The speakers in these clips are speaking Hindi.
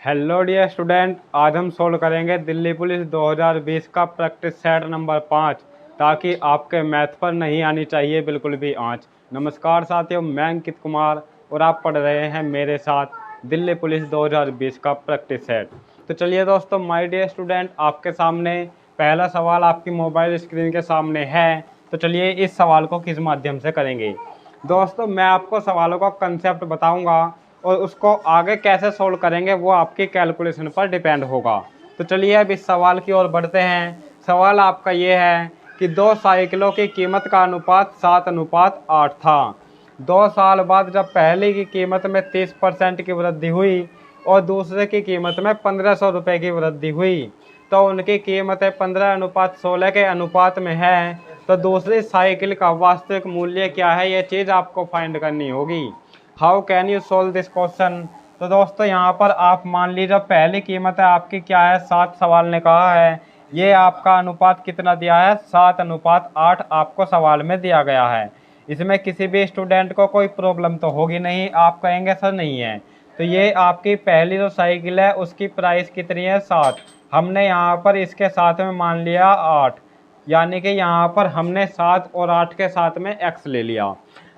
हेलो डियर स्टूडेंट, आज हम सोल्व करेंगे दिल्ली पुलिस 2020 का प्रैक्टिस सेट नंबर 5, ताकि आपके मैथ पर नहीं आनी चाहिए बिल्कुल भी आँच। नमस्कार साथियों, मैं अंकित कुमार और आप पढ़ रहे हैं मेरे साथ दिल्ली पुलिस 2020 का प्रैक्टिस सेट। तो चलिए दोस्तों, माय डियर स्टूडेंट, आपके सामने पहला सवाल आपकी मोबाइल स्क्रीन के सामने है। तो चलिए इस सवाल को किस माध्यम से करेंगे। दोस्तों, मैं आपको सवालों का कंसेप्ट बताऊंगा और उसको आगे कैसे सोल्व करेंगे वो आपकी कैलकुलेशन पर डिपेंड होगा। तो चलिए अब इस सवाल की ओर बढ़ते हैं। सवाल आपका ये है कि 2 साइकिलों की कीमत का अनुपात 7:8 था। 2 साल बाद जब पहले की कीमत में 30% की वृद्धि हुई और दूसरे की कीमत में 1500 रुपये की वृद्धि हुई, तो उनकी कीमतें 15:16 के अनुपात में है। तो दूसरी साइकिल का वास्तविक मूल्य क्या है, ये चीज़ आपको फाइंड करनी होगी। How can you solve this question. तो दोस्तों, यहाँ पर आप मान लीजिए पहली कीमत है आपकी क्या है, 7 सवाल ने कहा है। ये आपका अनुपात कितना दिया है, 7:8 आपको सवाल में दिया गया है। इसमें किसी भी स्टूडेंट को कोई प्रॉब्लम तो होगी नहीं, आप कहेंगे सर नहीं है। तो ये आपकी पहली जो साइकिल है उसकी प्राइस कितनी है, 7। हमने यहाँ पर इसके साथ में मान लिया 8, यानी कि यहाँ पर हमने 7 और 8 के साथ में x ले लिया।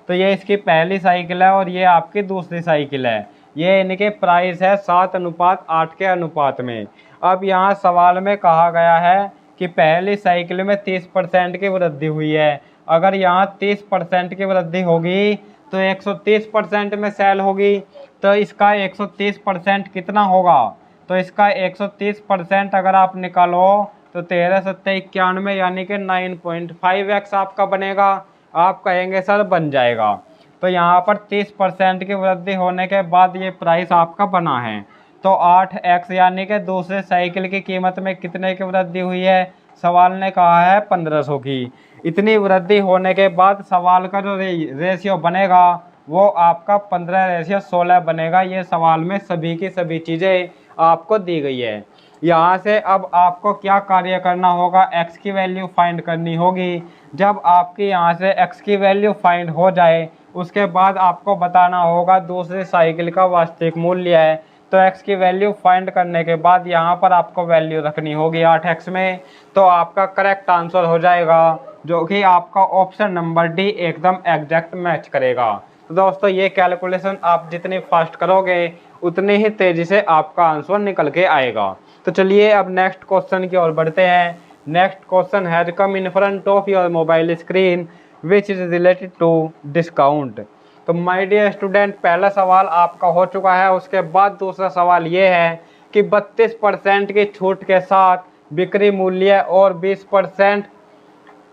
तो ये इसकी पहली साइकिल है और ये आपकी दूसरी साइकिल है। ये इनके प्राइस है 7:8 के अनुपात में। अब यहाँ सवाल में कहा गया है कि पहली साइकिल में 30% की वृद्धि हुई है। अगर यहाँ 30% की वृद्धि होगी तो 130% में सेल होगी। तो इसका 130% कितना होगा, तो इसका 130% अगर आप निकालो तो 13 सत्ते 91, यानी कि 9.5x आपका बनेगा। आप कहेंगे सर बन जाएगा। तो यहाँ पर 30% की वृद्धि होने के बाद ये प्राइस आपका बना है। तो 8x यानी कि दूसरे साइकिल की कीमत में कितने की वृद्धि हुई है, सवाल ने कहा है 1500 की। इतनी वृद्धि होने के बाद सवाल का जो रेशियो बनेगा वो आपका 15:16 बनेगा। ये सवाल में सभी की सभी चीज़ें आपको दी गई है। यहाँ से अब आपको क्या कार्य करना होगा, x की वैल्यू फाइंड करनी होगी। जब आपकी यहाँ से x की वैल्यू फाइंड हो जाए उसके बाद आपको बताना होगा दूसरी साइकिल का वास्तविक मूल्य है। तो x की वैल्यू फाइंड करने के बाद यहाँ पर आपको वैल्यू रखनी होगी 8x में। तो आपका करेक्ट आंसर हो जाएगा, जो कि आपका ऑप्शन नंबर डी एकदम एग्जैक्ट मैच करेगा। तो दोस्तों, ये कैलकुलेशन आप जितनी फास्ट करोगे उतनी ही तेज़ी से आपका आंसर निकल के आएगा। तो चलिए अब नेक्स्ट क्वेश्चन की ओर बढ़ते हैं। Next question has come in front of your mobile screen which is related to discount. तो माय डियर स्टूडेंट, पहला सवाल आपका हो चुका है। उसके बाद दूसरा सवाल ये है कि 32% की छूट के साथ बिक्री मूल्य और 20%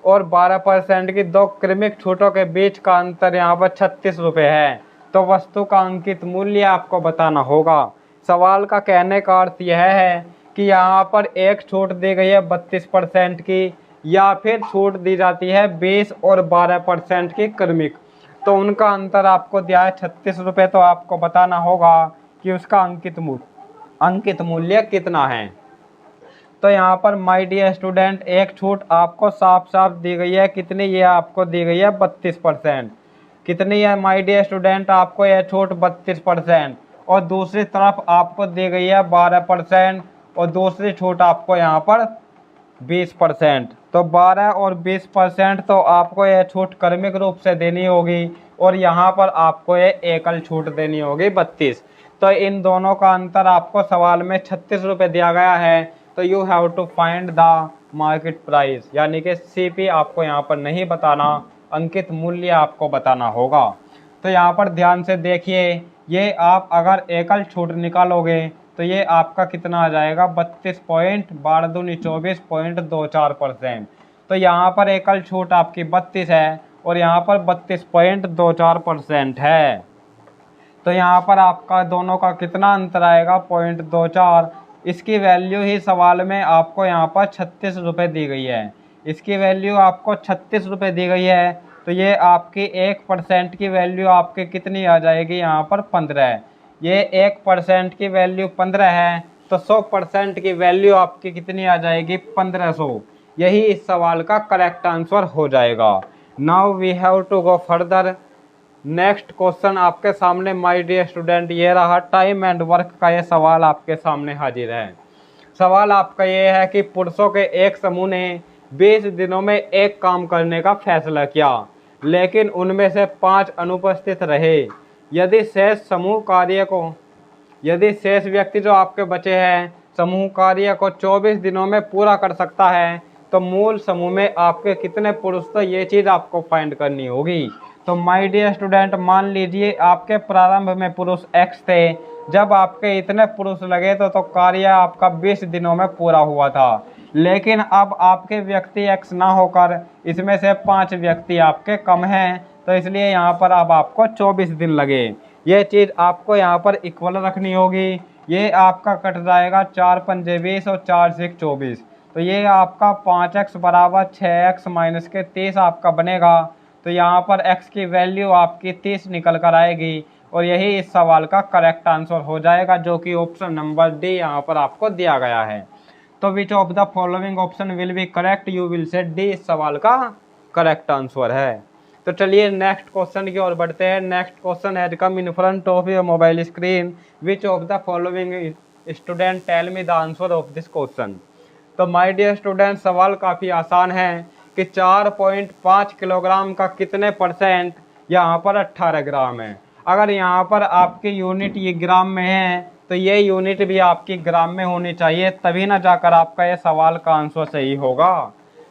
और 12% की 2 क्रमिक छूटों के बीच का अंतर यहाँ पर 36 रुपये है। तो वस्तु का अंकित मूल्य आपको बताना होगा। सवाल का कहने का अर्थ यह है कि यहाँ पर एक छूट दी गई है 32% की, या फिर छूट दी जाती है 20 और 12% की क्रमिक। तो उनका अंतर आपको दिया है 36 रुपये। तो आपको बताना होगा कि उसका अंकित मूल्य कितना है। तो यहाँ पर माय डियर स्टूडेंट, एक छूट आपको साफ साफ दी गई है। कितनी, ये आपको दी गई है 32%। कितनी है माय डियर स्टूडेंट, आपको यह छूट 32%। और दूसरी तरफ आपको दी गई है 12% और दूसरी छूट आपको यहाँ पर 20%। तो 12 और 20% तो आपको यह छूट क्रमिक रूप से देनी होगी और यहाँ पर आपको ये एकल छूट देनी होगी 32। तो इन दोनों का अंतर आपको सवाल में 36 रुपये दिया गया है। तो you have to find the market price, यानी कि CP आपको यहाँ पर नहीं बताना, अंकित मूल्य आपको बताना होगा। तो यहाँ पर ध्यान से देखिए, ये आप अगर एकल छूट निकालोगे तो ये आपका कितना आ जाएगा, 32.24% तो यहाँ पर एकल छूट आपकी 32 है और यहाँ पर 32.24% है। तो यहाँ पर आपका दोनों का कितना अंतर आएगा, 0.24। इसकी वैल्यू ही सवाल में आपको यहाँ पर 36 रुपये दी गई है। इसकी वैल्यू आपको 36 रुपये दी गई है। तो ये आपकी 1% की वैल्यू आपकी कितनी आ जाएगी, यहाँ पर 15। ये 1% की वैल्यू 15 है। तो 100% की वैल्यू आपकी कितनी आ जाएगी, 1500। यही इस सवाल का करेक्ट आंसर हो जाएगा। Now we have to go further. Next question आपके सामने माय डियर स्टूडेंट, ये रहा टाइम एंड वर्क का ये सवाल आपके सामने हाजिर है। सवाल आपका ये है कि पुरुषों के एक समूह ने 20 दिनों में एक काम करने का फैसला किया, लेकिन उनमें से 5 अनुपस्थित रहे। यदि शेष व्यक्ति जो आपके बचे हैं समूह कार्य को 24 दिनों में पूरा कर सकता है, तो मूल समूह में आपके कितने पुरुष, तो ये चीज़ आपको फाइंड करनी होगी। तो माय डियर स्टूडेंट, मान लीजिए आपके प्रारंभ में पुरुष x थे। जब आपके इतने पुरुष लगे तो कार्य आपका 20 दिनों में पूरा हुआ था। लेकिन अब आपके व्यक्ति x ना होकर इसमें से 5 व्यक्ति आपके कम हैं, तो इसलिए यहाँ पर अब आपको 24 दिन लगे। ये चीज़ आपको यहाँ पर इक्वल रखनी होगी। ये आपका कट जाएगा 4 पंजे 20 और 4 6 24। तो ये आपका 5x बराबर 6x माइनस के 30 आपका बनेगा। तो यहाँ पर x की वैल्यू आपकी 30 निकल कर आएगी और यही इस सवाल का करेक्ट आंसर हो जाएगा, जो कि ऑप्शन नंबर डी यहाँ पर आपको दिया गया है। तो विच of the following option will be correct, you will say D इस सवाल का करेक्ट आंसर है। तो चलिए नेक्स्ट क्वेश्चन की ओर बढ़ते हैं। Next question has come in front of your mobile screen, which of the following student tell me the answer of this question. तो माय डियर स्टूडेंट, सवाल काफ़ी आसान है कि 4.5 किलोग्राम का कितने परसेंट यहाँ पर 18 ग्राम है। अगर यहाँ पर आपकी यूनिट ये ग्राम में है, तो ये यूनिट भी आपकी ग्राम में होनी चाहिए, तभी ना जाकर आपका ये सवाल का आंसर सही होगा।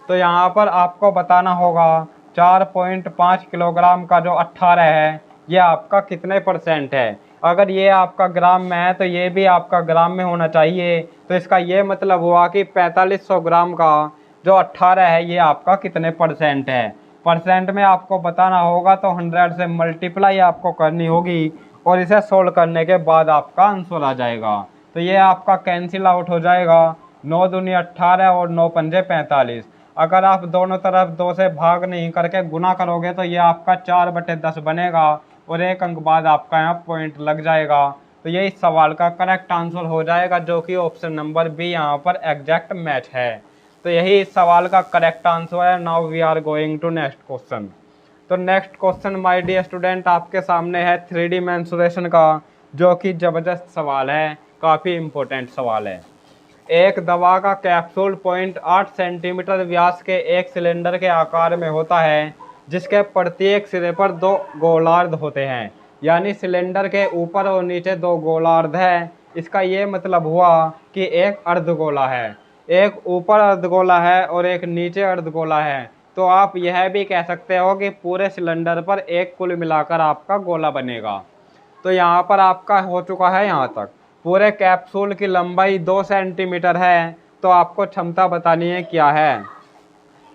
तो यहाँ पर आपको बताना होगा 4.5 किलोग्राम का जो 18 है ये आपका कितने परसेंट है। अगर ये आपका ग्राम में है तो ये भी आपका ग्राम में होना चाहिए। तो इसका ये मतलब हुआ कि 4500 ग्राम का जो 18 है ये आपका कितने परसेंट है। परसेंट में आपको बताना होगा, तो 100 से मल्टीप्लाई आपको करनी होगी और इसे सोल्व करने के बाद आपका आंसर आ जाएगा। तो ये आपका कैंसिल आउट हो जाएगा, 9 दूनी 18 और 9 पंजे 45। अगर आप दोनों तरफ 2 से भाग नहीं करके गुना करोगे तो ये आपका 4/10 बनेगा और 1 अंक बाद आपका यहाँ पॉइंट लग जाएगा। तो ये इस सवाल का करेक्ट आंसर हो जाएगा, जो कि ऑप्शन नंबर बी यहाँ पर एग्जैक्ट मैच है। तो यही इस सवाल का करेक्ट आंसर है। Now we are going to next question. तो next question my dear student आपके सामने है 3D मेंसुरेशन का, जो कि ज़बरदस्त सवाल है, काफ़ी इम्पोर्टेंट सवाल है। एक दवा का कैप्सूल 0.8 सेंटीमीटर व्यास के एक सिलेंडर के आकार में होता है, जिसके प्रत्येक सिरे पर 2 गोलार्ध होते हैं। यानी सिलेंडर के ऊपर और नीचे 2 गोलार्ध है। इसका ये मतलब हुआ कि एक अर्धगोला है, एक ऊपर अर्धगोला है और एक नीचे अर्धगोला है। तो आप यह भी कह सकते हो कि पूरे सिलेंडर पर एक कुल मिलाकर आपका गोला बनेगा। तो यहाँ पर आपका हो चुका है यहाँ तक। पूरे कैप्सूल की लंबाई 2 सेंटीमीटर है, तो आपको क्षमता बतानी है क्या है।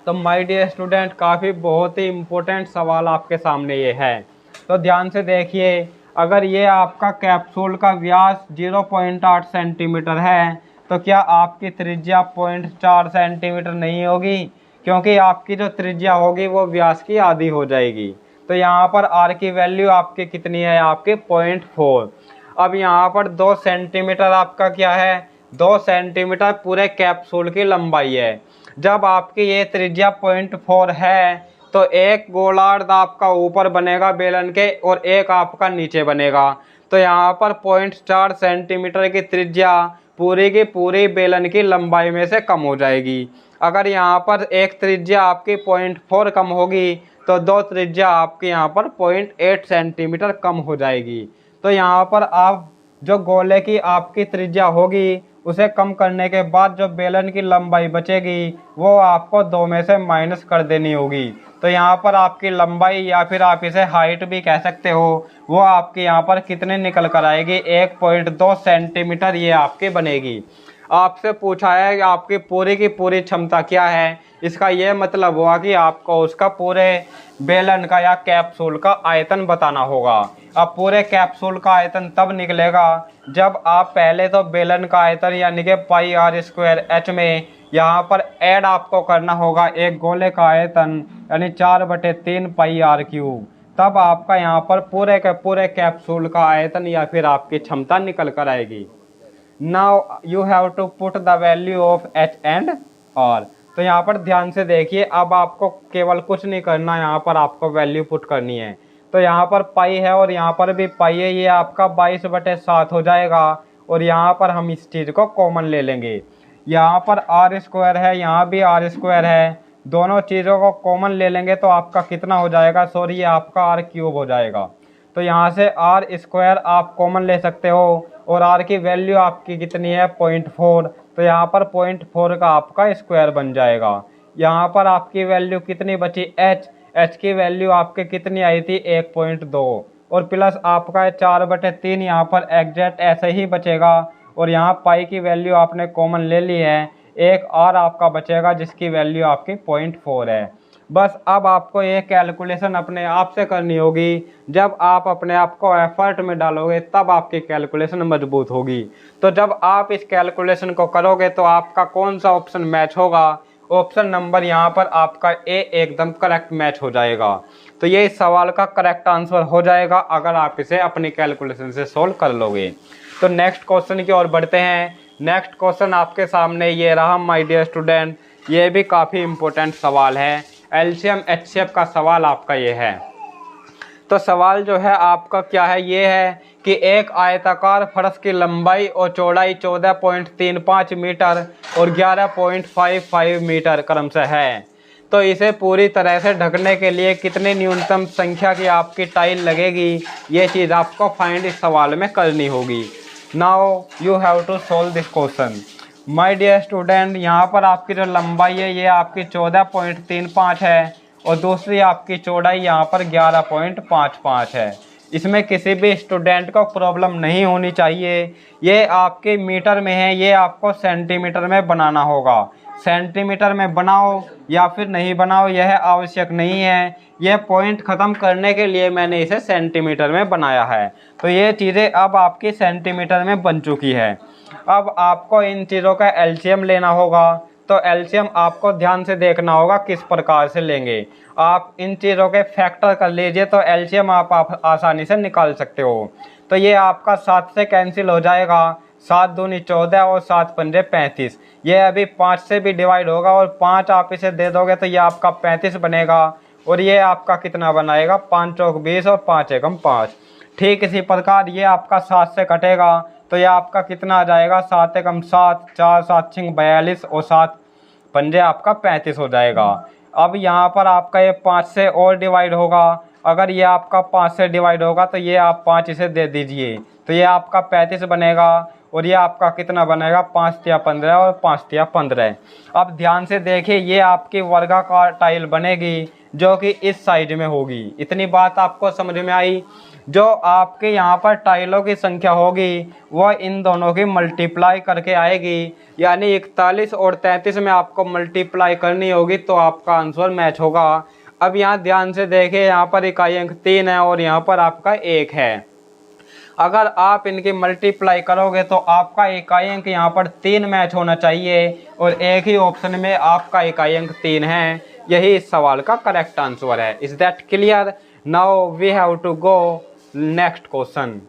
तो माय डियर स्टूडेंट, काफ़ी बहुत ही इम्पोर्टेंट सवाल आपके सामने ये है। तो ध्यान से देखिए, अगर ये आपका कैप्सूल का व्यास 0.8 सेंटीमीटर है, तो क्या आपकी त्रिज्या 0.4 सेंटीमीटर नहीं होगी, क्योंकि आपकी जो त्रिज्या होगी वो व्यास की आधी हो जाएगी। तो यहाँ पर आर की वैल्यू आपकी कितनी है, आपकी 0.4। अब यहाँ पर 2 सेंटीमीटर आपका क्या है, 2 सेंटीमीटर पूरे कैप्सूल की लंबाई है। जब आपकी ये त्रिज्या 0.4 है, तो एक गोलार्ध आपका ऊपर बनेगा बेलन के और एक आपका नीचे बनेगा। तो यहाँ पर 0.4 सेंटीमीटर की त्रिज्या पूरी की पूरी बेलन की लंबाई में से कम हो जाएगी। अगर यहाँ पर एक त्रिज्या आपकी 0.4 कम होगी, तो 2 त्रिज्या आपकी यहाँ पर 0.8 सेंटीमीटर कम हो जाएगी। तो यहाँ पर आप जो गोले की आपकी त्रिज्या होगी उसे कम करने के बाद जो बेलन की लंबाई बचेगी वो आपको 2 में से माइनस कर देनी होगी। तो यहाँ पर आपकी लंबाई, या फिर आप इसे हाइट भी कह सकते हो, वो आपकी यहाँ पर कितने निकल कर आएगी, 1.2 सेंटीमीटर ये आपकी बनेगी। आपसे पूछा है कि आपकी पूरी की पूरी क्षमता क्या है। इसका ये मतलब हुआ कि आपको उसका पूरे बेलन का या कैप्सूल का आयतन बताना होगा। अब पूरे कैप्सूल का आयतन तब निकलेगा जब आप पहले तो बेलन का आयतन यानी कि πr² में यहाँ पर ऐड आपको करना होगा एक गोले का आयतन यानी 4/3 πr³। तब आपका यहाँ पर पूरे के पूरे कैप्सूल का आयतन या फिर आपकी क्षमता निकल कर आएगी। Now you have to put the value of h and r। तो यहाँ पर ध्यान से देखिए, अब आपको केवल कुछ नहीं करना, यहाँ पर आपको वैल्यू पुट करनी है। तो यहाँ पर पाई है और यहाँ पर भी पाई है, ये आपका 22/7 हो जाएगा। और यहाँ पर हम इस चीज़ को कॉमन ले लेंगे, यहाँ पर आर स्क्वायर है, यहाँ भी आर स्क्वायर है, दोनों चीज़ों को कॉमन ले लेंगे तो आपका कितना हो जाएगा, सॉरी ये आपका आर क्यूब हो जाएगा। तो यहाँ से आर स्क्वायर आप कॉमन ले सकते हो और आर की वैल्यू आपकी कितनी है 0.4, तो यहाँ पर 0.4 का आपका स्क्वायर बन जाएगा। यहाँ पर आपकी वैल्यू कितनी बची एच की वैल्यू आपके कितनी आई थी 1.2 और प्लस आपका 4/3 यहाँ पर एग्जैक्ट ऐसे ही बचेगा। और यहाँ पाई की वैल्यू आपने कॉमन ले ली है, एक आर आपका बचेगा जिसकी वैल्यू आपकी 0.4 है। बस अब आपको ये कैलकुलेशन अपने आप से करनी होगी, जब आप अपने आप को एफर्ट में डालोगे तब आपकी कैलकुलेशन मजबूत होगी। तो जब आप इस कैलकुलेशन को करोगे तो आपका कौन सा ऑप्शन मैच होगा, ऑप्शन नंबर यहाँ पर आपका ए एकदम करेक्ट मैच हो जाएगा। तो ये इस सवाल का करेक्ट आंसर हो जाएगा अगर आप इसे अपनी कैलकुलेशन से सोल्व कर लोगे। तो नेक्स्ट क्वेश्चन की ओर बढ़ते हैं। नेक्स्ट क्वेश्चन आपके सामने ये रहा माय डियर स्टूडेंट, ये भी काफ़ी इंपॉर्टेंट सवाल है, एलसीएम एचसीएफ का सवाल आपका ये है। तो सवाल जो है आपका क्या है, ये है कि एक आयताकार फर्श की लंबाई और चौड़ाई 14.35 मीटर और 11.55 मीटर क्रमशः है, तो इसे पूरी तरह से ढकने के लिए कितनी न्यूनतम संख्या की आपकी टाइल लगेगी, ये चीज़ आपको फाइंड इस सवाल में करनी होगी। Now you have to solve this question my dear student. यहाँ पर आपकी जो लंबाई है ये आपकी 14.35 है और दूसरी आपकी चौड़ाई यहाँ पर 11.55 है। इसमें किसी भी स्टूडेंट को प्रॉब्लम नहीं होनी चाहिए। ये आपके मीटर में है, ये आपको सेंटीमीटर में बनाना होगा। सेंटीमीटर में बनाओ या फिर नहीं बनाओ यह आवश्यक नहीं है, यह पॉइंट ख़त्म करने के लिए मैंने इसे सेंटीमीटर में बनाया है। तो ये चीज़ें अब आपकी सेंटीमीटर में बन चुकी है। अब आपको इन चीज़ों का एलसीएम लेना होगा। तो एलसीएम आपको ध्यान से देखना होगा किस प्रकार से लेंगे। आप इन चीज़ों के फैक्टर कर लीजिए तो एलसीएम आप आसानी से निकाल सकते हो। तो ये आपका 7 से कैंसिल हो जाएगा, 7 दूनी 14 और 7 पंजे 35। ये अभी 5 से भी डिवाइड होगा और 5 आप इसे दे दोगे तो ये आपका 35 बनेगा। और ये आपका कितना बनाएगा, 5 चौक 20 और 5 एकम 5। ठीक इसी प्रकार ये आपका 7 से कटेगा तो ये आपका कितना आ जाएगा, 7 एकम 7, 4 7 छिंग 42 और 7 पंजे आपका 35 हो जाएगा। अब यहाँ पर आपका ये 5 से और डिवाइड होगा, अगर ये आपका 5 से डिवाइड होगा तो ये आप 5 इसे दे दीजिए तो ये आपका 35 बनेगा। और ये आपका कितना बनेगा, 5 तिया 15 और 5 तिया 15। अब ध्यान से देखिए ये आपकी वर्गाकार टाइल बनेगी जो कि इस साइड में होगी। इतनी बात आपको समझ में आई। जो आपके यहाँ पर टाइलों की संख्या होगी वह इन दोनों की मल्टीप्लाई करके आएगी, यानी 41 और 33 में आपको मल्टीप्लाई करनी होगी तो आपका आंसर मैच होगा। अब यहाँ ध्यान से देखिए, यहाँ पर इकाई अंक 3 है और यहाँ पर आपका 1 है। अगर आप इनकी मल्टीप्लाई करोगे तो आपका इकाई अंक यहाँ पर 3 मैच होना चाहिए और एक ही ऑप्शन में आपका इकाई अंक 3 है। यही इस सवाल का करेक्ट आंसर है। Is that clear? Now we have to go next question.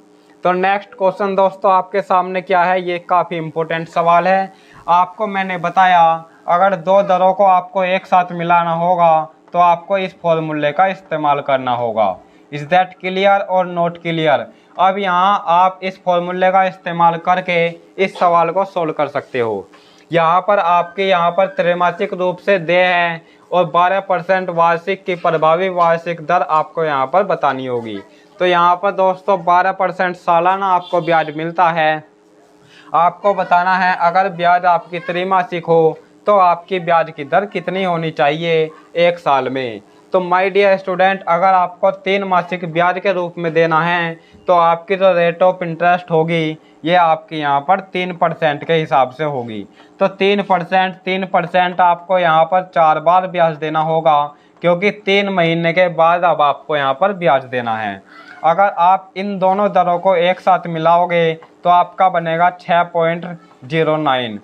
तो नेक्स्ट क्वेश्चन दोस्तों आपके सामने क्या है, ये काफ़ी इंपॉर्टेंट सवाल है। आपको मैंने बताया अगर दो दरों को आपको एक साथ मिलाना होगा तो आपको इस फॉर्मूले का इस्तेमाल करना होगा। इज दैट क्लियर और नॉट क्लियर? अब यहाँ आप इस फॉर्मूले का इस्तेमाल करके इस सवाल को सोल्व कर सकते हो। यहाँ पर आपके यहाँ पर त्रैमासिक रूप से देय है और 12% वार्षिक की प्रभावी वार्षिक दर आपको यहाँ पर बतानी होगी। तो यहाँ पर दोस्तों 12% सालाना आपको ब्याज मिलता है। आपको बताना है अगर ब्याज आपकी त्रैमासिक हो तो आपकी ब्याज की दर कितनी होनी चाहिए एक साल में। तो माय डियर स्टूडेंट, अगर आपको 3 मासिक ब्याज के रूप में देना है तो आपकी जो रेट ऑफ इंटरेस्ट होगी ये आपकी यहाँ पर 3% के हिसाब से होगी। तो 3% आपको यहाँ पर 4 बार ब्याज देना होगा क्योंकि 3 महीने के बाद अब आपको यहाँ पर ब्याज देना है। अगर आप इन दोनों दरों को एक साथ मिलाओगे तो आपका बनेगा 6.09।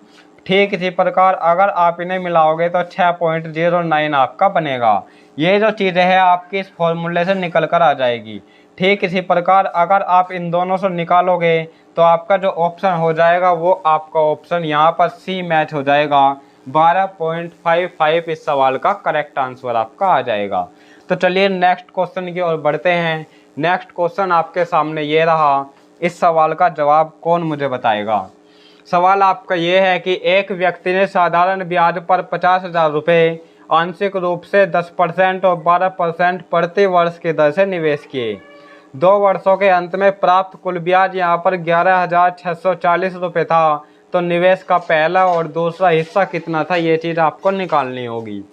ठीक इसी प्रकार अगर आप इन्हें मिलाओगे तो 6.09 आपका बनेगा। ये जो चीज़ें हैं आपकी इस फॉर्मूले से निकल कर आ जाएगी। ठीक इसी प्रकार अगर आप इन दोनों से निकालोगे तो आपका जो ऑप्शन हो जाएगा वो आपका ऑप्शन यहाँ पर सी मैच हो जाएगा। 12.55 इस सवाल का करेक्ट आंसर आपका आ जाएगा। तो चलिए नेक्स्ट क्वेश्चन की ओर बढ़ते हैं। नेक्स्ट क्वेश्चन आपके सामने ये रहा। इस सवाल का जवाब कौन मुझे बताएगा। सवाल आपका ये है कि एक व्यक्ति ने साधारण ब्याज पर 50,000 रुपये आंशिक रूप से 10% और 12% प्रति वर्ष की दर से निवेश किए। 2 वर्षों के अंत में प्राप्त कुल ब्याज यहाँ पर 11,640 रुपये था। तो निवेश का पहला और दूसरा हिस्सा कितना था, ये चीज़ आपको निकालनी होगी।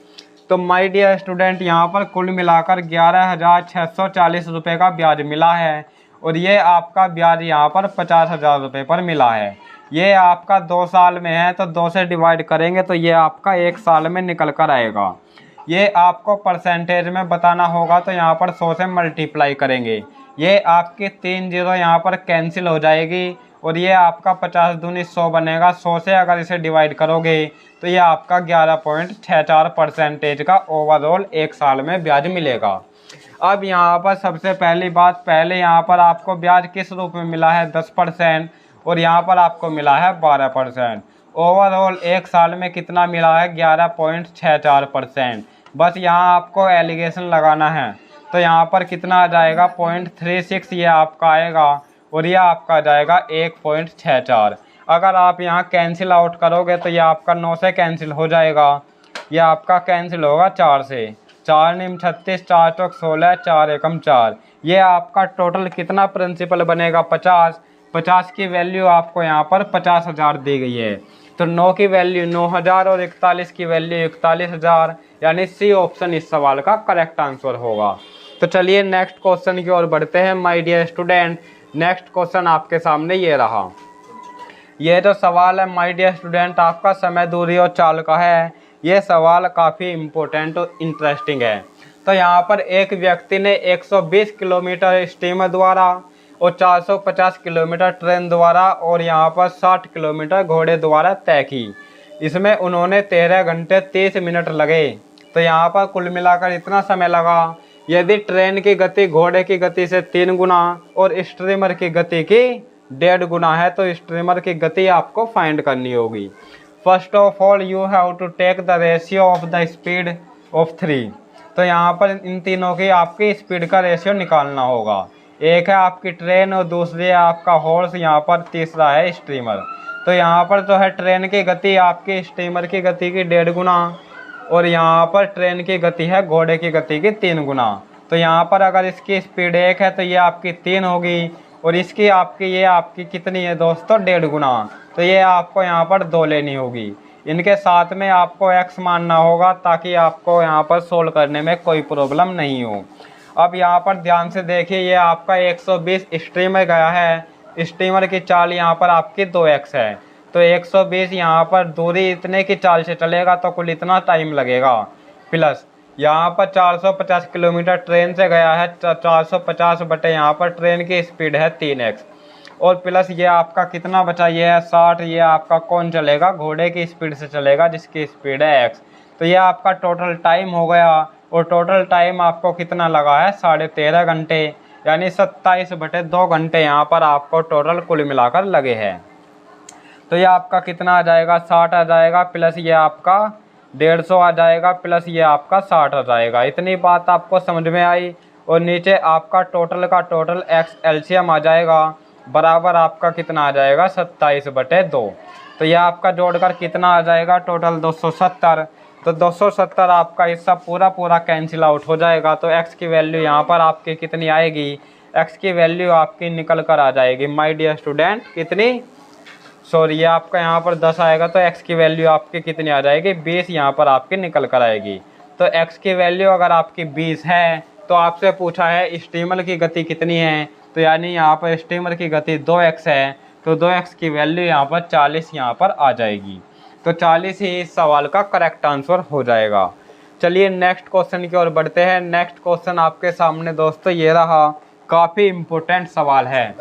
तो माय डियर स्टूडेंट, यहाँ पर कुल मिलाकर 11,640 रुपये का ब्याज मिला है और ये आपका ब्याज यहाँ पर 50,000 रुपये पर मिला है। ये आपका 2 साल में है तो 2 से डिवाइड करेंगे तो ये आपका 1 साल में निकल कर आएगा। ये आपको परसेंटेज में बताना होगा तो यहाँ पर 100 से मल्टीप्लाई करेंगे। ये आपकी 3 जीरो यहाँ पर कैंसिल हो जाएगी और ये आपका 50 दूनी 100 बनेगा। 100 से अगर इसे डिवाइड करोगे तो ये आपका 11.64% का ओवरऑल 1 साल में ब्याज मिलेगा। अब यहाँ पर सबसे पहली बात, पहले यहाँ पर आपको ब्याज किस रूप में मिला है, 10% और यहाँ पर आपको मिला है 12%। ओवरऑल 1 साल में कितना मिला है, 11.64%। बस यहाँ आपको एलिगेशन लगाना है तो यहाँ पर कितना आ जाएगा, 0.36 ये आपका आएगा और ये आपका आ जाएगा 1.64। अगर आप यहाँ कैंसिल आउट करोगे तो ये आपका 9 से कैंसिल हो जाएगा। ये आपका कैंसिल होगा 4 से। 4 निम 36, 4 चौक 16, 4 एकम 4। ये आपका टोटल कितना प्रिंसिपल बनेगा, 50। 50 की वैल्यू आपको यहाँ पर 50,000 दी गई है तो 9 की वैल्यू 9,000 और 41 की वैल्यू 41,000, यानी सी ऑप्शन इस सवाल का करेक्ट आंसर होगा। तो चलिए नेक्स्ट क्वेश्चन की ओर बढ़ते हैं my dear student. Next question आपके सामने ये रहा। ये जो सवाल है माय डियर स्टूडेंट आपका समय, दूरी और चाल का है। ये सवाल काफ़ी इम्पोर्टेंट और इंटरेस्टिंग है। तो यहाँ पर एक व्यक्ति ने 120 किलोमीटर स्टीमर द्वारा और 450 किलोमीटर ट्रेन द्वारा और यहाँ पर 60 किलोमीटर घोड़े द्वारा तय की। इसमें उन्होंने 13 घंटे 30 मिनट लगे। तो यहाँ पर कुल मिलाकर इतना समय लगा। यदि ट्रेन की गति घोड़े की गति से 3 गुना और स्टीमर की गति की 1.5 गुना है तो स्टीमर की गति आपको फाइंड करनी होगी। First of all you have to take the ratio of the speed of 3। तो यहाँ पर इन तीनों की आपकी स्पीड का रेशियो निकालना होगा। एक है आपकी ट्रेन और दूसरी है आपका हॉर्स, यहाँ पर तीसरा है स्टीमर। तो यहाँ पर जो है ट्रेन की गति आपकी स्टीमर की गति की 1.5 गुना और यहाँ पर ट्रेन की गति है घोड़े की गति की 3 गुना। तो यहाँ पर अगर इसकी स्पीड 1 है तो ये आपकी 3 होगी और इसकी आपकी ये आपकी कितनी है दोस्तों, 1.5 गुना। तो ये आपको यहाँ पर 2 लेनी होगी। इनके साथ में आपको x मानना होगा ताकि आपको यहाँ पर सोल्व करने में कोई प्रॉब्लम नहीं हो। अब यहाँ पर ध्यान से देखिए, ये आपका 120 स्टीमर गया है। स्टीमर की चाल यहाँ पर आपकी 2x है तो 120 यहाँ पर दूरी इतने की चाल से चलेगा तो कुल इतना टाइम लगेगा। प्लस यहाँ पर 450 किलोमीटर ट्रेन से गया है, 450 बटे यहाँ पर ट्रेन की स्पीड है 3x और प्लस ये आपका कितना बचा, ये है 60। ये आपका कौन चलेगा, घोड़े की स्पीड से चलेगा जिसकी स्पीड है x। तो ये आपका टोटल टाइम हो गया और टोटल टाइम आपको कितना लगा है, 13.5 घंटे, यानी 27 बटे 2 घंटे यहाँ पर आपको टोटल कुल मिलाकर लगे हैं। तो ये आपका कितना आ जाएगा, 60 आ जाएगा प्लस ये आपका 150 आ जाएगा प्लस ये आपका 60 आ जाएगा। इतनी बात आपको समझ में आई और नीचे आपका टोटल का टोटल एक्स एलसीएम आ जाएगा बराबर आपका कितना आ जाएगा, 27 बटे 2। तो यह आपका जोड़कर कितना आ जाएगा, टोटल 270। तो 270 आपका हिस्सा पूरा कैंसिल आउट हो जाएगा। तो x की वैल्यू यहाँ पर आपकी कितनी आएगी, x की वैल्यू आपकी निकल कर आ जाएगी माय डियर स्टूडेंट, कितनी, सॉरी ये आपका यहाँ पर 10 आएगा तो x की वैल्यू आपकी कितनी आ जाएगी, 20 यहाँ पर आपकी निकल कर आएगी। तो x की वैल्यू अगर आपकी 20 है तो आपसे पूछा है स्टीमर की गति कितनी है, तो यानी यहाँ पर स्टीमर की गति 2x है तो 2x की वैल्यू यहाँ पर 40 यहाँ पर आ जाएगी। तो 40 ही इस सवाल का करेक्ट आंसर हो जाएगा। चलिए नेक्स्ट क्वेश्चन की ओर बढ़ते हैं। नेक्स्ट क्वेश्चन आपके सामने दोस्तों ये रहा, काफ़ी इम्पोर्टेंट सवाल है।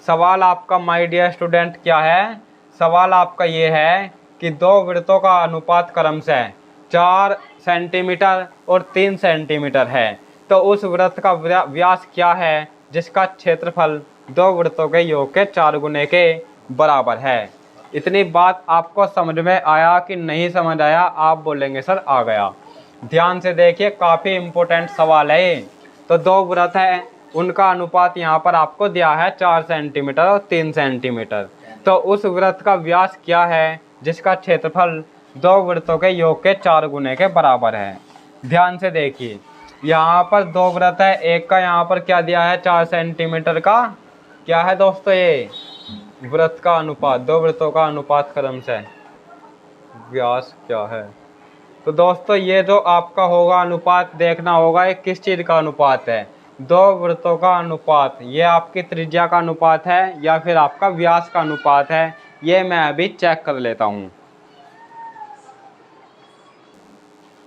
सवाल आपका माय डियर स्टूडेंट क्या है, सवाल आपका ये है कि 2 वृत्तों का अनुपात क्रमशः 4 सेंटीमीटर और 3 सेंटीमीटर है। तो उस वृत्त का व्यास क्या है जिसका क्षेत्रफल 2 वृत्तों के योग के 4 गुने के बराबर है। इतनी बात आपको समझ में आया कि नहीं समझ आया, आप बोलेंगे सर आ गया। ध्यान से देखिए, काफी इंपॉर्टेंट सवाल है ये। तो दो वृत्त है, उनका अनुपात यहाँ पर आपको दिया है 4 सेंटीमीटर और 3 सेंटीमीटर। तो उस वृत्त का व्यास क्या है जिसका क्षेत्रफल दो वृत्तों के योग के 4 गुने के बराबर है। ध्यान से देखिए, यहाँ पर दो वृत्त है, एक का यहाँ पर क्या दिया है 4 सेंटीमीटर का क्या है दोस्तों, ये वृत्त का अनुपात, दो वृत्तों का अनुपात क्रम से व्यास क्या है। तो दोस्तों ये जो आपका होगा अनुपात देखना होगा ये किस चीज़ का अनुपात है, दो वृत्तों का अनुपात। ये आपकी त्रिज्या का अनुपात है या फिर आपका व्यास का अनुपात है, ये मैं अभी चेक कर लेता हूँ।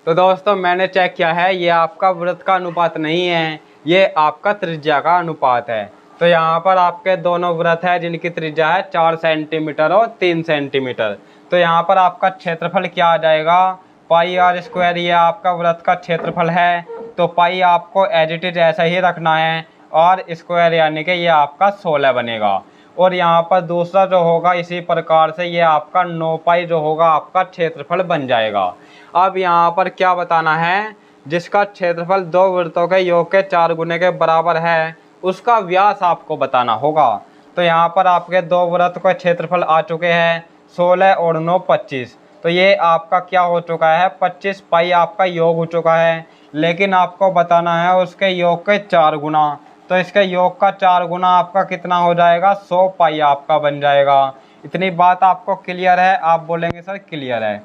तो दोस्तों मैंने चेक किया है, ये आपका वृत्त का अनुपात नहीं है, ये आपका त्रिज्या का अनुपात है। तो यहाँ पर आपके दोनों वृत्त है जिनकी त्रिज्या है 4 सेंटीमीटर और 3 सेंटीमीटर। तो यहाँ पर आपका क्षेत्रफल क्या आ जाएगा, पाई आर स्क्वायर, ये आपका वृत्त का क्षेत्रफल है। तो पाई आपको एज इट इज ऐसा ही रखना है और स्क्वायर यानी कि ये आपका 16 बनेगा। और यहाँ पर दूसरा जो होगा इसी प्रकार से ये आपका 9 पाई जो होगा आपका क्षेत्रफल बन जाएगा। अब यहाँ पर क्या बताना है, जिसका क्षेत्रफल दो वृत्तों के योग के 4 गुने के बराबर है उसका व्यास आपको बताना होगा। तो यहाँ पर आपके दो वृत्त के क्षेत्रफल आ चुके हैं 16 और 9 25। तो ये आपका क्या हो चुका है 25 पाई आपका योग हो चुका है, लेकिन आपको बताना है उसके योग के 4 गुना। तो इसके योग का 4 गुना आपका कितना हो जाएगा 100 पाई आपका बन जाएगा। इतनी बात आपको क्लियर है, आप बोलेंगे सर क्लियर है।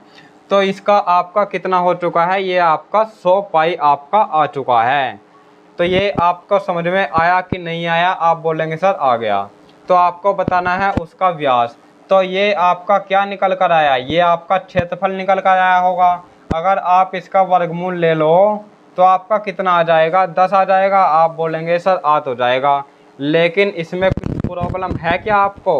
तो इसका आपका कितना हो चुका है, ये आपका 100 पाई आपका आ चुका है। तो ये आपको समझ में आया कि नहीं आया, आप बोलेंगे सर आ गया। तो आपको बताना है उसका व्यास। तो ये आपका क्या निकल कर आया, ये आपका क्षेत्रफल निकल कर आया होगा। अगर आप इसका वर्गमूल ले लो तो आपका कितना आ जाएगा 10 आ जाएगा। आप बोलेंगे सर आ तो जाएगा, लेकिन इसमें कुछ प्रॉब्लम है क्या आपको।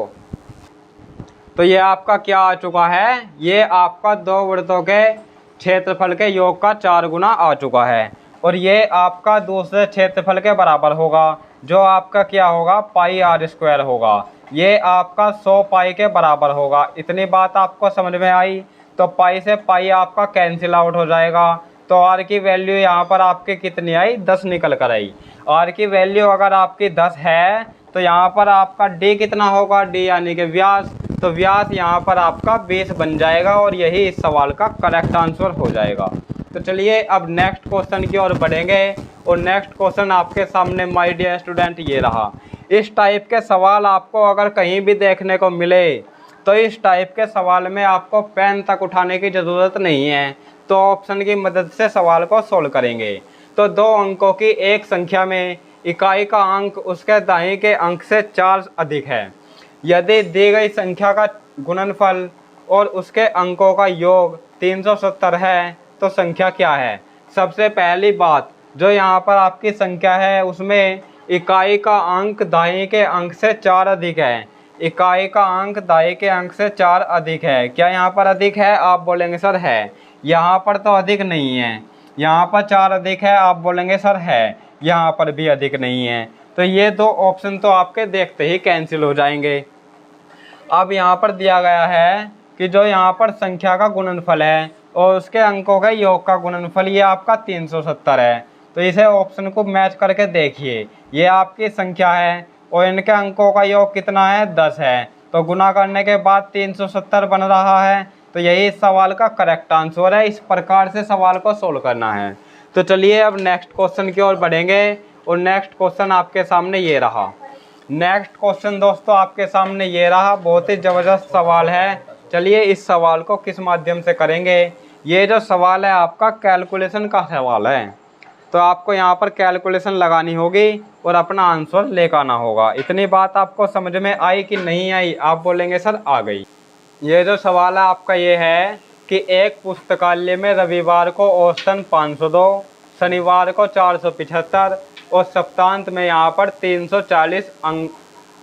तो ये आपका क्या आ चुका है, ये आपका दो वृत्तों के क्षेत्रफल के योग का 4 गुना आ चुका है। और ये आपका दूसरे क्षेत्रफल के बराबर होगा जो आपका क्या होगा पाई आर स्क्वायर होगा। ये आपका 100 पाई के बराबर होगा। इतनी बात आपको समझ में आई। तो पाई से पाई आपका कैंसिल आउट हो जाएगा। तो आर की वैल्यू यहाँ पर आपके कितनी आई 10 निकल कर आई। आर की वैल्यू अगर आपकी 10 है तो यहाँ पर आपका डी कितना होगा, डी यानी कि व्यास। तो व्यास यहाँ पर आपका 20 बन जाएगा और यही इस सवाल का करेक्ट आंसर हो जाएगा। तो चलिए अब नेक्स्ट क्वेश्चन की ओर बढ़ेंगे। और नेक्स्ट क्वेश्चन आपके सामने माय डियर स्टूडेंट ये रहा। इस टाइप के सवाल आपको अगर कहीं भी देखने को मिले तो इस टाइप के सवाल में आपको पेन तक उठाने की ज़रूरत नहीं है, तो ऑप्शन की मदद से सवाल को सोल्व करेंगे। तो दो अंकों की एक संख्या में इकाई का अंक उसके दाएं के अंक से 4 अधिक है। यदि दी गई संख्या का गुणनफल और उसके अंकों का योग 370 है तो संख्या क्या है। सबसे पहली बात, जो यहाँ पर आपकी संख्या है उसमें इकाई का अंक दाएं के अंक से 4 अधिक है। इकाई का अंक दाएं के अंक से 4 अधिक है। क्या यहाँ पर अधिक है, आप बोलेंगे सर है। यहाँ पर तो अधिक नहीं है, यहाँ पर 4 अधिक है, आप बोलेंगे सर है। यहाँ पर भी अधिक नहीं है। तो ये दो ऑप्शन तो आपके देखते ही कैंसिल हो जाएंगे। अब यहाँ पर दिया गया है कि जो यहाँ पर संख्या का गुणनफल है और उसके अंकों के योग का गुणनफल ये आपका 370 है। तो इसे ऑप्शन को मैच करके देखिए, ये आपकी संख्या है और इनके अंकों का योग कितना है 10 है। तो गुना करने के बाद 370 बन रहा है। तो यही इस सवाल का करेक्ट आंसर है। इस प्रकार से सवाल को सोल्व करना है। तो चलिए अब नेक्स्ट क्वेश्चन की ओर बढ़ेंगे। और नेक्स्ट क्वेश्चन आपके सामने ये रहा। नेक्स्ट क्वेश्चन दोस्तों आपके सामने ये रहा, बहुत ही ज़बरदस्त सवाल है। चलिए इस सवाल को किस माध्यम से करेंगे। ये जो सवाल है आपका कैलकुलेशन का सवाल है। तो आपको यहाँ पर कैलकुलेशन लगानी होगी और अपना आंसर लेकर आना होगा। इतनी बात आपको समझ में आई कि नहीं आई, आप बोलेंगे सर आ गई। ये जो सवाल है आपका ये है कि एक पुस्तकालय में रविवार को औसतन 502, शनिवार को 475 और सप्तांत में यहाँ पर 340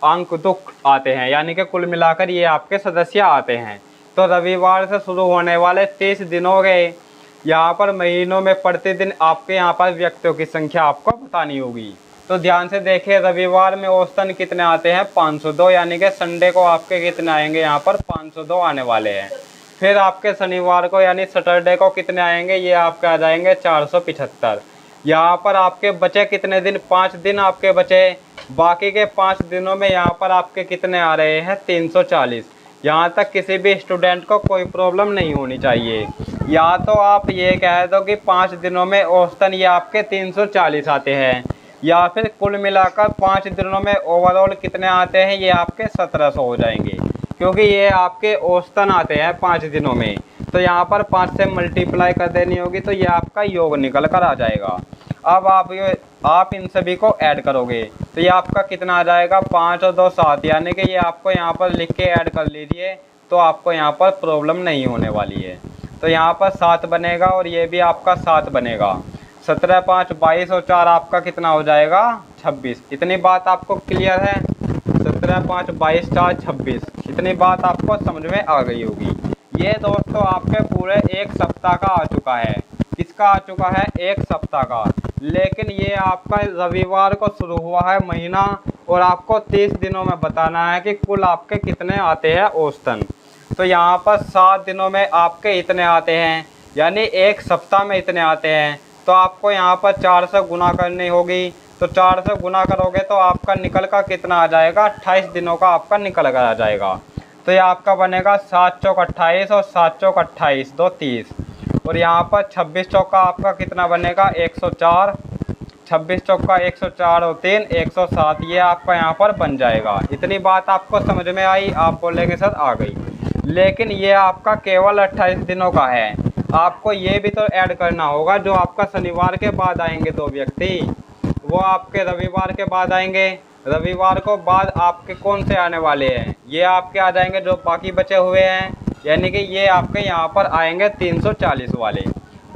अंक दुख आते हैं, यानी कि कुल मिलाकर ये आपके सदस्य आते हैं। तो रविवार से शुरू होने वाले 30 दिनों के यहाँ पर महीनों में प्रतिदिन आपके यहाँ पर व्यक्तियों की संख्या आपको बतानी होगी। तो ध्यान से देखिए, रविवार में औसतन कितने आते हैं 502, यानी कि संडे को आपके कितने आएंगे यहाँ पर 502 आने वाले हैं। फिर आपके शनिवार को यानी सैटरडे को कितने आएंगे, ये आपके आ जाएंगे 475। यहाँ पर आपके बचे कितने दिन, 5 दिन आपके बचे। बाकी के 5 दिनों में यहाँ पर आपके कितने आ रहे हैं, 340। यहाँ तक किसी भी स्टूडेंट को कोई प्रॉब्लम नहीं होनी चाहिए। या तो आप ये कह दो कि 5 दिनों में औसतन ये आपके 340 आते हैं, या फिर कुल मिलाकर 5 दिनों में ओवरऑल कितने आते हैं, ये आपके 1700 हो जाएंगे, क्योंकि ये आपके औसतन आते हैं 5 दिनों में। तो यहाँ पर 5 से मल्टीप्लाई कर देनी होगी, तो ये आपका योग निकल कर आ जाएगा। अब आप इन सभी को ऐड करोगे तो ये आपका कितना आ जाएगा, 5 और 2 7, यानी कि ये आपको यहाँ पर लिख के ऐड कर लीजिए, तो आपको यहाँ पर प्रॉब्लम नहीं होने वाली है। तो यहाँ पर 7 बनेगा और ये भी आपका 7 बनेगा। 17 5 22 और 4 आपका कितना हो जाएगा, 26। इतनी बात आपको क्लियर है? 17 5 22 4 26, इतनी बात आपको समझ में आ गई होगी। ये दोस्तों आपके पूरे एक सप्ताह का आ चुका है। किसका आ चुका है, एक सप्ताह का। लेकिन ये आपका रविवार को शुरू हुआ है महीना, और आपको 30 दिनों में बताना है कि कुल आपके कितने आते हैं औसतन। तो यहाँ पर 7 दिनों में आपके इतने आते हैं, यानी एक सप्ताह में इतने आते हैं। तो आपको यहाँ पर 4 से गुना करनी होगी। तो 4 से गुना करोगे तो आपका निकल का कितना आ जाएगा, 28 दिनों का आपका निकल कर आ जाएगा। तो ये आपका बनेगा 7 चौक 28 और 7 चौक 28 2 30, और यहाँ पर 26 चौक का आपका कितना बनेगा, 104। 26 चौक का 104 और 3 107, ये आपका यहाँ पर बन जाएगा। इतनी बात आपको समझ में आई? आप बोलेंगे सर आ गई, लेकिन ये आपका केवल 28 दिनों का है। आपको ये भी तो ऐड करना होगा, जो आपका शनिवार के बाद आएंगे 2 व्यक्ति, वो आपके रविवार के बाद आएंगे। रविवार को बाद आपके कौन से आने वाले हैं, ये आपके आ जाएंगे जो बाकी बचे हुए हैं, यानी कि ये आपके यहाँ पर आएंगे 340 वाले।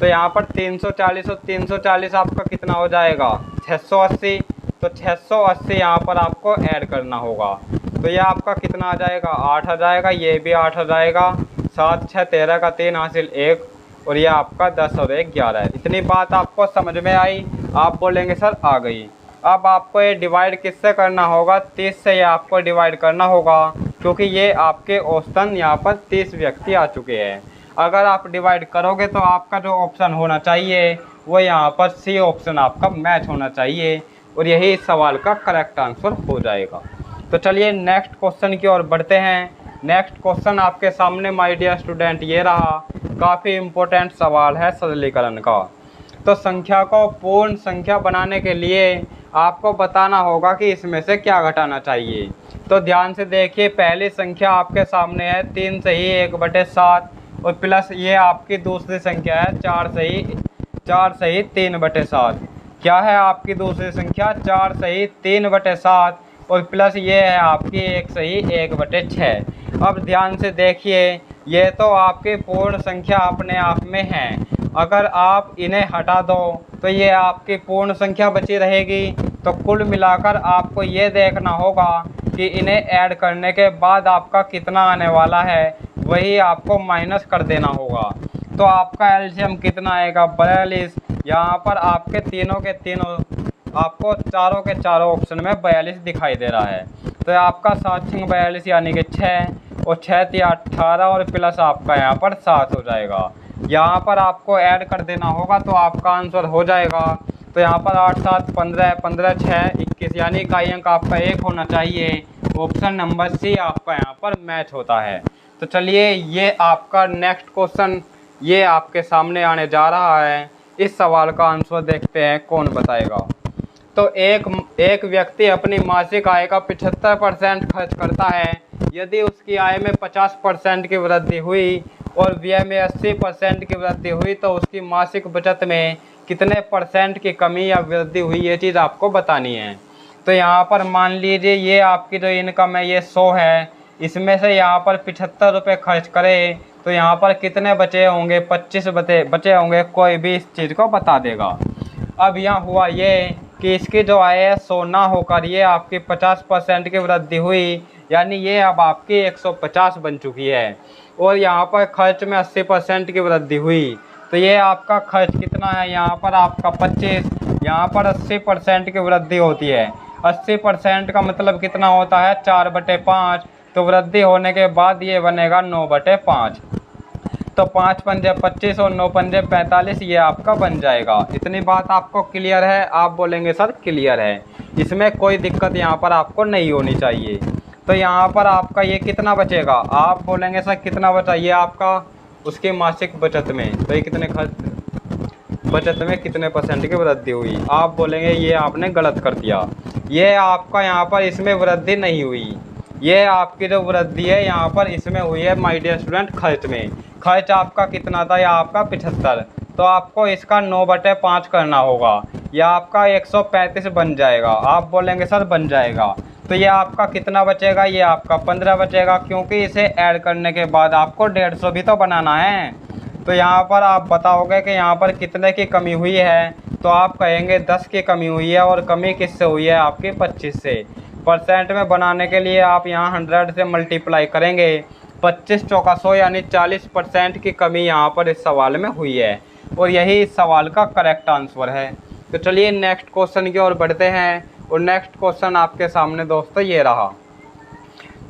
तो यहाँ पर 340 और 340 आपका कितना हो जाएगा, 680। तो 680 यहाँ पर आपको ऐड करना होगा। तो ये आपका कितना आ जाएगा, 8 आ जाएगा, ये भी 8 आ जाएगा। 7 6 13 का 3 हासिल 1, और ये आपका 10 और 1 11 है। इतनी बात आपको समझ में आई? आप बोलेंगे सर आ गई। अब आपको ये डिवाइड किससे करना होगा, 30 से ये आपको डिवाइड करना होगा, क्योंकि ये आपके औसतन यहाँ पर 30 व्यक्ति आ चुके हैं। अगर आप डिवाइड करोगे तो आपका जो ऑप्शन होना चाहिए वो यहाँ पर सी ऑप्शन आपका मैच होना चाहिए, और यही इस सवाल का करेक्ट आंसर हो जाएगा। तो चलिए नेक्स्ट क्वेश्चन की ओर बढ़ते हैं। नेक्स्ट क्वेश्चन आपके सामने माय डियर स्टूडेंट ये रहा, काफ़ी इम्पोर्टेंट सवाल है सरलीकरण का। तो संख्या को पूर्ण संख्या बनाने के लिए आपको बताना होगा कि इसमें से क्या घटाना चाहिए। तो ध्यान से देखिए, पहली संख्या आपके सामने है 3 सही 1/7, और प्लस ये आपकी दूसरी संख्या है 4 सही 3/7। क्या है आपकी दूसरी संख्या, 4 सही 3/7, और प्लस ये है आपकी 1 सही 1/6। अब ध्यान से देखिए, ये तो आपकी पूर्ण संख्या अपने आप में है। अगर आप इन्हें हटा दो तो ये आपकी पूर्ण संख्या बची रहेगी। तो कुल मिलाकर आपको ये देखना होगा कि इन्हें ऐड करने के बाद आपका कितना आने वाला है, वही आपको माइनस कर देना होगा। तो आपका एलसीएम कितना आएगा, 42। यहाँ पर आपके तीनों के तीनों, आपको चारों के चारों ऑप्शन में 42 दिखाई दे रहा है। तो आपका 7 6 42 यानी कि 6, और 6 3 18, और प्लस आपका यहाँ पर 7 हो जाएगा। यहाँ पर आपको ऐड कर देना होगा तो आपका आंसर हो जाएगा। तो यहाँ पर 8 7 15 15 6 21, यानी का अंक आपका 1 होना चाहिए। ऑप्शन नंबर सी आपका यहाँ पर मैच होता है। तो चलिए ये आपका नेक्स्ट क्वेश्चन ये आपके सामने आने जा रहा है। इस सवाल का आंसर देखते हैं कौन बताएगा। तो एक व्यक्ति अपनी मासिक आय का 75% खर्च करता है। यदि उसकी आय में 50% की वृद्धि हुई और व्यय में 80% की वृद्धि हुई, तो उसकी मासिक बचत में कितने परसेंट की कमी या वृद्धि हुई, ये चीज़ आपको बतानी है। तो यहाँ पर मान लीजिए ये आपकी जो इनकम है ये 100 है, इसमें से यहाँ पर 75 रुपये खर्च करें तो यहाँ पर कितने बचे होंगे, 25 बचे होंगे। कोई भी इस चीज़ को बता देगा। अब यहाँ हुआ ये कि इसकी जो आय है 100 ना होकर ये आपकी 50% की वृद्धि हुई, यानी ये अब आपकी 150 बन चुकी है। और यहाँ पर खर्च में 80% की वृद्धि हुई, तो ये आपका खर्च कितना है, यहाँ पर आपका 25, यहाँ पर 80% की वृद्धि होती है। 80% का मतलब कितना होता है, 4/5। तो वृद्धि होने के बाद ये बनेगा 9/5। तो 5 पंजे 25 और 9 पंजे 45, ये आपका बन जाएगा। इतनी बात आपको क्लियर है? आप बोलेंगे सर क्लियर है, इसमें कोई दिक्कत यहाँ पर आपको नहीं होनी चाहिए। तो यहाँ पर आपका ये कितना बचेगा? आप बोलेंगे सर कितना बचा? ये आपका उसकी मासिक बचत में, तो ये कितने खर्च बचत में कितने % की वृद्धि हुई? आप बोलेंगे ये आपने गलत कर दिया, ये आपका यहाँ पर इसमें वृद्धि नहीं हुई। ये आपकी जो वृद्धि है यहाँ पर इसमें हुई है माय डियर स्टूडेंट खर्च में। खर्च आपका कितना था? या आपका 75, तो आपको इसका 9/5 करना होगा, या आपका 135 बन जाएगा। आप बोलेंगे सर बन जाएगा, तो ये आपका कितना बचेगा? ये आपका 15 बचेगा, क्योंकि इसे ऐड करने के बाद आपको 150 भी तो बनाना है। तो यहाँ पर आप बताओगे कि यहाँ पर कितने की कमी हुई है, तो आप कहेंगे 10 की कमी हुई है, और कमी किससे हुई है? आपकी 25 से। परसेंट में बनाने के लिए आप यहाँ 100 से मल्टीप्लाई करेंगे, 25 चौका 100 यानी 40% की कमी यहाँ पर इस सवाल में हुई है, और यही इस सवाल का करेक्ट आंसर है। तो चलिए नेक्स्ट क्वेश्चन की ओर बढ़ते हैं, और नेक्स्ट क्वेश्चन आपके सामने दोस्तों ये रहा।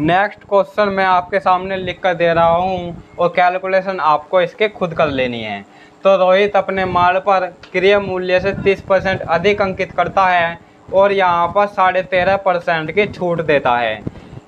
नेक्स्ट क्वेश्चन मैं आपके सामने लिख कर दे रहा हूँ, और कैलकुलेशन आपको इसके खुद कर लेनी है। तो रोहित अपने माल पर क्रय मूल्य से 30% अधिक अंकित करता है, और यहाँ पर 13.5% की छूट देता है।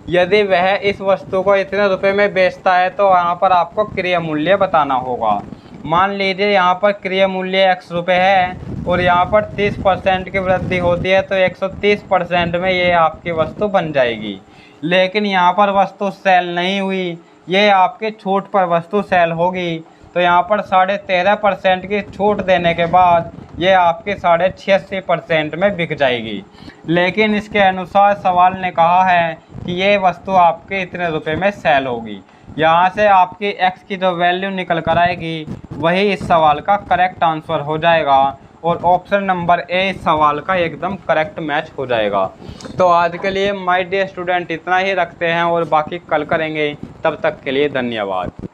यदि वह इस वस्तु को इतने रुपए में बेचता है, तो यहाँ पर आपको क्रय मूल्य बताना होगा। मान लीजिए यहाँ पर क्रय मूल्य x रुपये है, और यहाँ पर 30% की वृद्धि होती है, तो 130% में ये आपकी वस्तु बन जाएगी। लेकिन यहाँ पर वस्तु सेल नहीं हुई, ये आपके छूट पर वस्तु सेल होगी। तो यहाँ पर 13.5% की छूट देने के बाद ये आपके 86.5% में बिक जाएगी। लेकिन इसके अनुसार सवाल ने कहा है कि ये वस्तु आपके इतने रुपए में सेल होगी। यहाँ से आपकी x की जो वैल्यू निकल कर आएगी वही इस सवाल का करेक्ट आंसर हो जाएगा, और ऑप्शन नंबर ए इस सवाल का एकदम करेक्ट मैच हो जाएगा। तो आज के लिए माय डियर स्टूडेंट इतना ही रखते हैं, और बाकी कल करेंगे। तब तक के लिए धन्यवाद।